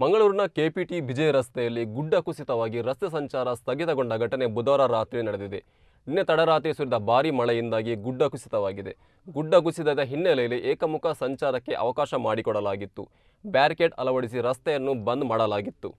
ಮಂಗಳೂರಿನ ಕೆಪಿಟಿ ಬಿಜೆ ರಸ್ತೆಯಲ್ಲಿ ಗುಡ್ಡ ಕುಸಿತವಾಗಿ ರಸ್ತೆ ಸಂಚಾರ ಸ್ಥಗಿತಗೊಂಡ ಘಟನೆ ಬುಧವಾರ ರಾತ್ರಿ ನಡೆದಿದೆ. ನಿನ್ನೆ ತಡರಾತ್ರಿ ಸುರಿದ ಭಾರೀ ಮಳೆಯಿಂದಾಗಿ ಗುಡ್ಡ ಕುಸಿತವಾಗಿದೆ. ಗುಡ್ಡ ಕುಸಿತದ ಹಿನ್ನೆಲೆಯಲ್ಲಿ ಏಕಮುಖ ಸಂಚಾರಕ್ಕೆ ಅವಕಾಶ ಮಾಡಿಕೊಡಲಾಗಿತ್ತು. ಬ್ಯಾರಿಕೇಡ್ ಅಳವಡಿಸಿ ರಸ್ತೆಯನ್ನು ಬಂದ್ ಮಾಡಲಾಗಿತ್ತು.